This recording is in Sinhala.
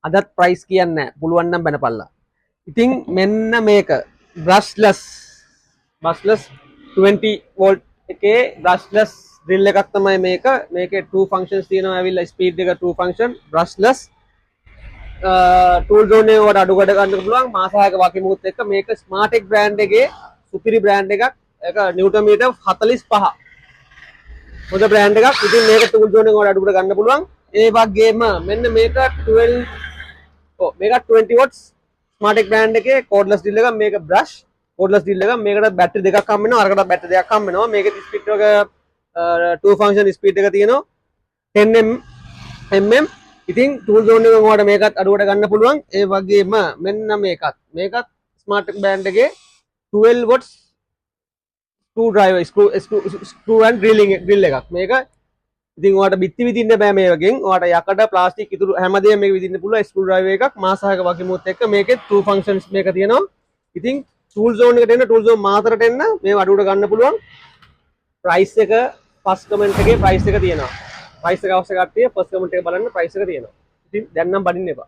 අදත් ප්‍රයිස් කියන්න පුළුවන් නම් බැනපල්ලා. ඉතින් මෙන්න මේක බ්‍රස්ලස් 20 වෝල්ට් එකේ බ්‍රස්ලස් ඩ්‍රිල් එකක් තමයි මේක. මේකේ 2 ෆන්ක්ෂන්ස් තියෙනවා ඇවිල්ලා ස්පීඩ් එක 2 ෆන්ක්ෂන් බ්‍රස්ලස් ටූල් zone එක වල අඩු කඩ ගන්න පුළුවන් මාස 6ක වකිමුත් එක්ක මේක ස්මාර්ටෙක් බ්‍රෑන්ඩ් එකේ සුපිරි බ්‍රෑන්ඩ් එකක්. ඒක නිව්ටන් මීටර් 45 හොඳ බ්‍රෑන්ඩ් එකක්. ඉතින් මේක ටූල් zone එක වල අඩු කඩ ගන්න පුළුවන්. ඒ වගේම මෙන්න මේක 12 මේක 20 watts ස්මාර්ටෙක් බ්‍රෑන්ඩ් එකේ කෝඩ්ලස් ඩ්‍රිල් එකක්. මේක බ්‍රෂ් කෝඩ්ලස් ඩ්‍රිල් එකක්. මේකට බැටරි දෙකක් හම්බ වෙනවා. අරකට බැටරි දෙකක් හම්බ වෙනවා. මේකේ ස්පීඩ් එක 2 ෆන්ක්ෂන් ස්පීඩ් එක තියෙනවා 10 mm. ඉතින් ටූල් zone එක ඔයාලට මේකත් අඩුවට ගන්න පුළුවන්. ඒ වගේම මෙන්න මේකත් ස්මාර්ටෙක් බ්‍රෑන්ඩ් එකේ 12 watts screw and drill එකක්. මේක ඉතින් ඔයාලට බිත්ති විදින්න බෑ මේකෙන්. ඔයාලට යකඩ ප්ලාස්ටික් ඉතුරු හැමදේම මේක විදින්න පුළුවන් ස්ක්‍රූ ඩ්‍රයිවර් එකක්. මාස 6ක වගේමුත් එක්ක මේකේ 2 ෆන්ක්ෂන්ස් මේක තියෙනවා. ඉතින් ටූල් zone එකට එන්න ටූල් zone මාතරට එන්න මේව අඩුවට ගන්න පුළුවන්. ප්‍රයිස් එක ෆස්ට් කමෙන්ට් එකේ ප්‍රයිස් එක තියෙනවා. ප්‍රයිස් එක අවශ්‍ය කට්ටිය ෆස්ට් කමෙන්ට් එක බලන්න ප්‍රයිස් එක තියෙනවා. ඉතින් දැන් නම් බඩින්න එපා.